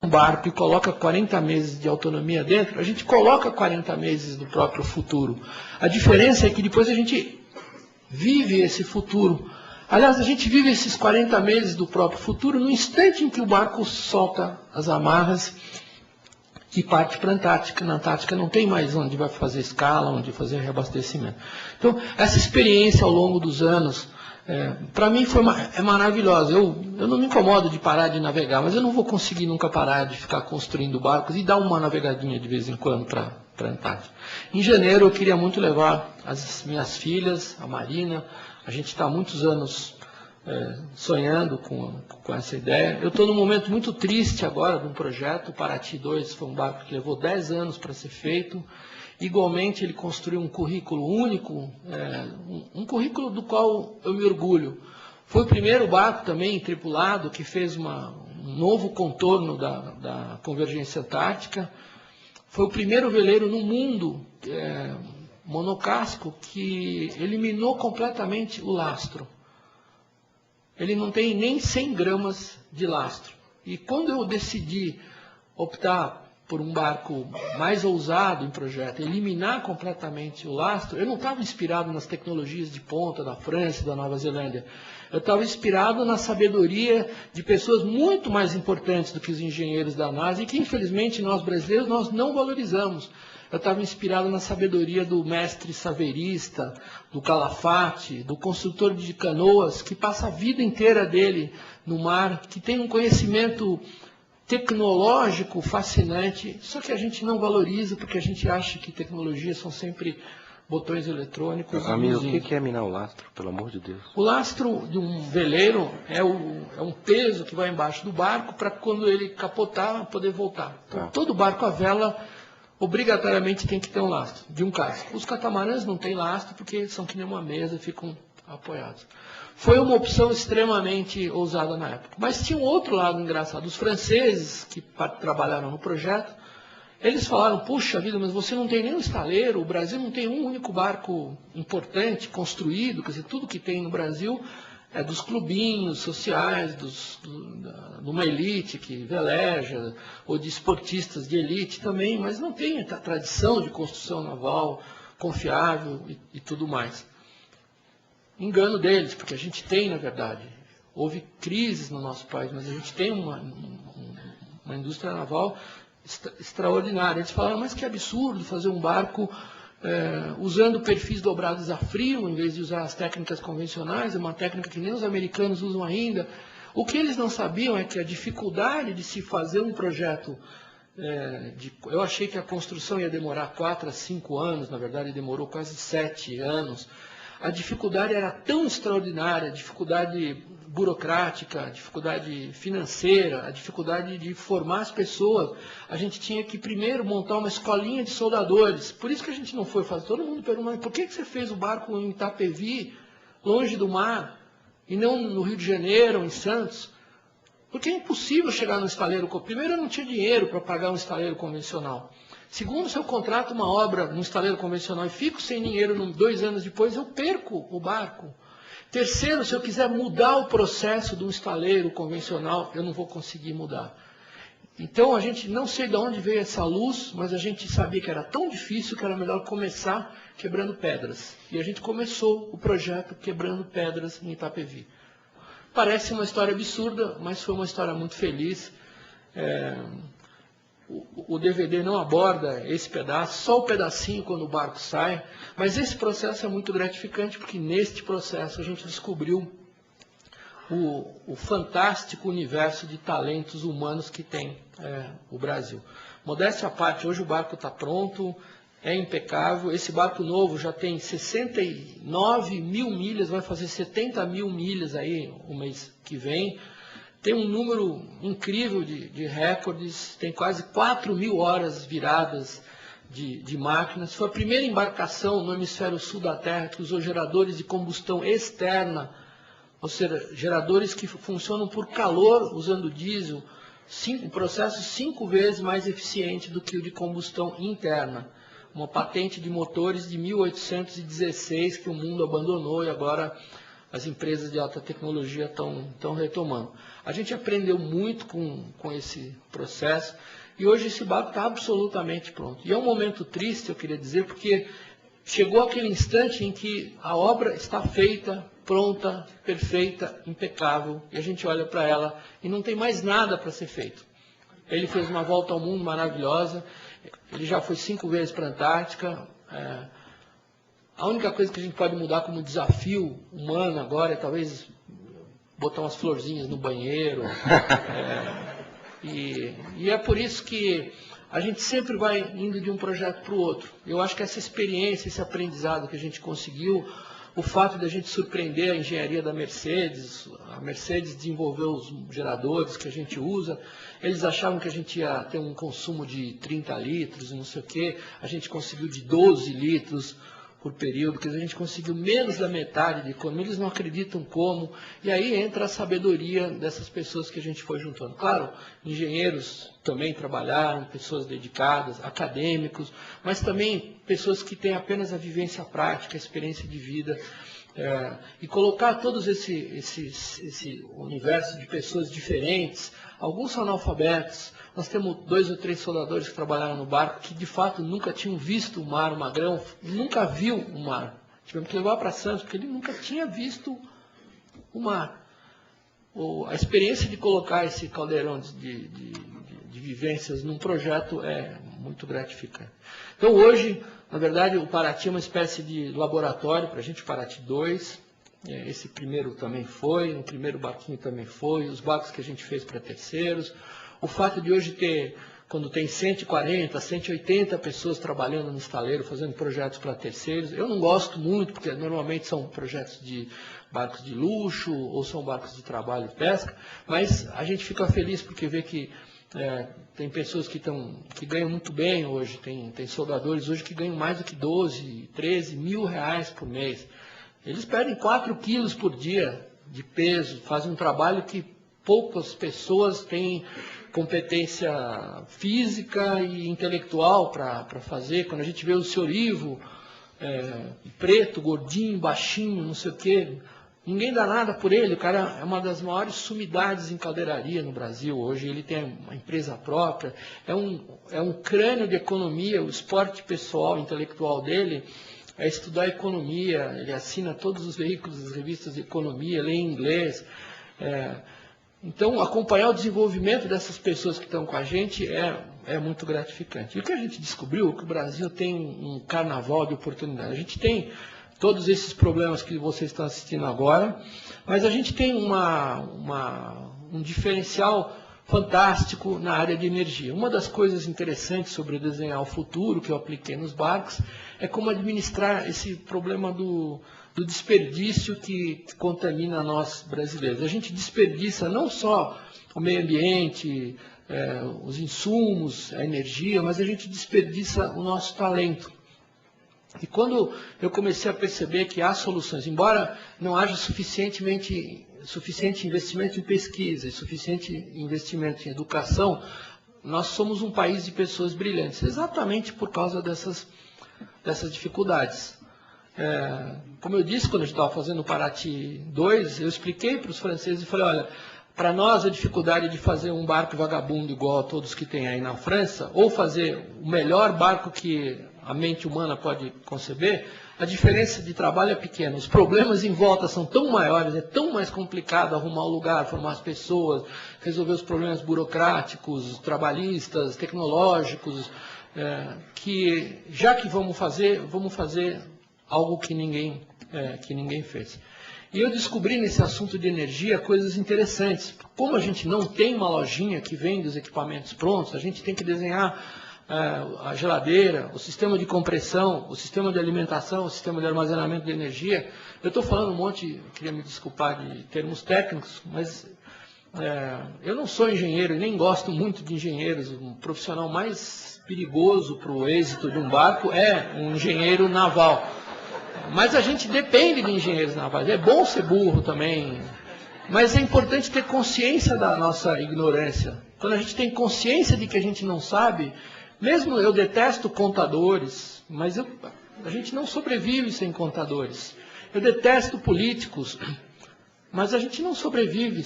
um barco e coloca 40 meses de autonomia dentro, a gente coloca 40 meses do próprio futuro. A diferença é que depois a gente vive esse futuro. Aliás, a gente vive esses 40 meses do próprio futuro no instante em que o barco solta as amarras e parte para a Antártica. Na Antártica não tem mais onde vai fazer escala, onde fazer reabastecimento. Então, essa experiência ao longo dos anos, para mim é maravilhosa. Eu não me incomodo de parar de navegar, mas eu não vou conseguir nunca parar de ficar construindo barcos e dar uma navegadinha de vez em quando para a Antártica. Em janeiro eu queria muito levar as minhas filhas, a Marina. A gente está há muitos anos sonhando com essa ideia. Eu estou num momento muito triste agora de um projeto. O Paraty 2 foi um barco que levou 10 anos para ser feito. Igualmente, ele construiu um currículo único, um currículo do qual eu me orgulho. Foi o primeiro barco também tripulado que fez um novo contorno da Convergência Antártica. Foi o primeiro veleiro no mundo monocasco que eliminou completamente o lastro. Ele não tem nem 100 gramas de lastro. E quando eu decidi optar por um barco mais ousado em projeto, eliminar completamente o lastro, eu não estava inspirado nas tecnologias de ponta da França e da Nova Zelândia. Eu estava inspirado na sabedoria de pessoas muito mais importantes do que os engenheiros da NASA e que, infelizmente, nós brasileiros, nós não valorizamos. Eu estava inspirado na sabedoria do mestre saverista, do Calafate, do construtor de canoas, que passa a vida inteira dele no mar, que tem um conhecimento tecnológico fascinante, só que a gente não valoriza porque a gente acha que tecnologias são sempre botões eletrônicos. Amigo, o que é minar o lastro, pelo amor de Deus? O lastro de um veleiro é um peso que vai embaixo do barco para quando ele capotar, poder voltar. Então, todo barco à vela obrigatoriamente tem que ter um lastro, de um casco. Os catamarãs não têm lastro porque são que nem uma mesa, ficam apoiados. Foi uma opção extremamente ousada na época. Mas tinha um outro lado engraçado. Os franceses que trabalharam no projeto, eles falaram, puxa vida, mas você não tem nenhum estaleiro, o Brasil não tem um único barco importante, construído, quer dizer, tudo que tem no Brasil é dos clubinhos sociais, de uma elite que veleja, ou de esportistas de elite também, mas não tem a tradição de construção naval confiável e tudo mais. Engano deles, porque a gente tem, na verdade, houve crises no nosso país, mas a gente tem uma indústria naval extraordinária. Eles falaram, mas que absurdo fazer um barco usando perfis dobrados a frio, em vez de usar as técnicas convencionais, é uma técnica que nem os americanos usam ainda. O que eles não sabiam é que a dificuldade de se fazer um projeto, eu achei que a construção ia demorar 4 a 5 anos, na verdade demorou quase 7 anos. A dificuldade era tão extraordinária, a dificuldade burocrática, a dificuldade financeira, a dificuldade de formar as pessoas. A gente tinha que primeiro montar uma escolinha de soldadores. Por isso que a gente não foi fazer. Todo mundo pergunta, por que você fez o barco em Itapevi, longe do mar, e não no Rio de Janeiro ou em Santos? Porque é impossível chegar no estaleiro. Primeiro, eu não tinha dinheiro para pagar um estaleiro convencional. Segundo, se eu contrato uma obra num estaleiro convencional e fico sem dinheiro 2 anos depois, eu perco o barco. Terceiro, se eu quiser mudar o processo de um estaleiro convencional, eu não vou conseguir mudar. Então, a gente não sei de onde veio essa luz, mas a gente sabia que era tão difícil que era melhor começar quebrando pedras. E a gente começou o projeto quebrando pedras em Itapevi. Parece uma história absurda, mas foi uma história muito feliz. O DVD não aborda esse pedaço, só o pedacinho quando o barco sai, mas esse processo é muito gratificante, porque neste processo a gente descobriu o fantástico universo de talentos humanos que tem o Brasil. Modéstia à parte, hoje o barco está pronto, é impecável, esse barco novo já tem 69 mil milhas, vai fazer 70 mil milhas aí o mês que vem. Tem um número incrível de recordes, tem quase 4 mil horas viradas de máquinas. Foi a primeira embarcação no hemisfério sul da Terra que usou geradores de combustão externa, ou seja, geradores que funcionam por calor usando diesel, um processo 5 vezes mais eficiente do que o de combustão interna. Uma patente de motores de 1816 que o mundo abandonou e agora as empresas de alta tecnologia estão retomando. A gente aprendeu muito com esse processo e hoje esse barco está absolutamente pronto. E é um momento triste, eu queria dizer, porque chegou aquele instante em que a obra está feita, pronta, perfeita, impecável, e a gente olha para ela e não tem mais nada para ser feito. Ele fez uma volta ao mundo maravilhosa, ele já foi 5 vezes para a Antártica. A única coisa que a gente pode mudar como desafio humano agora é talvez botar umas florzinhas no banheiro. E é por isso que a gente sempre vai indo de um projeto para o outro. Eu acho que essa experiência, esse aprendizado que a gente conseguiu, o fato de a gente surpreender a engenharia da Mercedes, a Mercedes desenvolveu os geradores que a gente usa, eles achavam que a gente ia ter um consumo de 30 litros, não sei o quê, a gente conseguiu de 12 litros por período, quer dizer, a gente conseguiu menos da metade de economia, eles não acreditam como, e aí entra a sabedoria dessas pessoas que a gente foi juntando. Claro, engenheiros também trabalharam, pessoas dedicadas, acadêmicos, mas também pessoas que têm apenas a vivência prática, a experiência de vida, e colocar todos esse universo de pessoas diferentes, alguns são analfabetos. Nós temos 2 ou 3 soldadores que trabalharam no barco que, de fato, nunca tinham visto o mar. O Magrão nunca viu o mar. Tivemos que levar para Santos, porque ele nunca tinha visto o mar. A experiência de colocar esse caldeirão de vivências num projeto é muito gratificante. Então, hoje, na verdade, o Paraty é uma espécie de laboratório para a gente, Paraty 2. Esse primeiro também foi, o primeiro barquinho também foi, os barcos que a gente fez para terceiros. O fato de hoje ter, quando tem 140, 180 pessoas trabalhando no estaleiro, fazendo projetos para terceiros, eu não gosto muito, porque normalmente são projetos de barcos de luxo, ou são barcos de trabalho e pesca, mas a gente fica feliz porque vê que tem pessoas que ganham muito bem hoje, tem soldadores hoje que ganham mais do que 12, 13 mil reais por mês. Eles perdem 4 quilos por dia de peso, fazem um trabalho que poucas pessoas têm competência física e intelectual para fazer. Quando a gente vê o Sr. Ivo, preto, gordinho, baixinho, não sei o quê, ninguém dá nada por ele. O cara é uma das maiores sumidades em caldeiraria no Brasil hoje. Ele tem uma empresa própria, é um crânio de economia. O esporte pessoal, intelectual dele é estudar economia. Ele assina todos os veículos das revistas de economia, lê em inglês. Então, acompanhar o desenvolvimento dessas pessoas que estão com a gente é muito gratificante. E o que a gente descobriu é que o Brasil tem um carnaval de oportunidades. A gente tem todos esses problemas que vocês estão assistindo agora, mas a gente tem um diferencial fantástico na área de energia. Uma das coisas interessantes sobre desenhar o futuro que eu apliquei nos barcos é como administrar esse problema do desperdício que contamina nós brasileiros. A gente desperdiça não só o meio ambiente, os insumos, a energia, mas a gente desperdiça o nosso talento. E quando eu comecei a perceber que há soluções, embora não haja suficiente investimento em pesquisa e suficiente investimento em educação, nós somos um país de pessoas brilhantes, exatamente por causa dessas dificuldades. Como eu disse, quando a gente estava fazendo o Paraty 2, eu expliquei para os franceses e falei, olha, para nós a dificuldade de fazer um barco vagabundo igual a todos que tem aí na França, ou fazer o melhor barco que a mente humana pode conceber, a diferença de trabalho é pequena. Os problemas em volta são tão maiores, é tão mais complicado arrumar o lugar, formar as pessoas, resolver os problemas burocráticos, trabalhistas, tecnológicos, que já que vamos fazer algo que ninguém fez. E eu descobri nesse assunto de energia coisas interessantes. Como a gente não tem uma lojinha que vende os equipamentos prontos, a gente tem que desenhar a geladeira, o sistema de compressão, o sistema de alimentação, o sistema de armazenamento de energia. Eu estou falando um monte, queria me desculpar de termos técnicos, mas eu não sou engenheiro e nem gosto muito de engenheiros. O profissional mais perigoso para o êxito de um barco é um engenheiro naval. Mas a gente depende de engenheiros navais. É bom ser burro também, mas é importante ter consciência da nossa ignorância. Quando a gente tem consciência de que a gente não sabe, mesmo eu detesto contadores, mas a gente não sobrevive sem contadores. Eu detesto políticos, mas a gente não sobrevive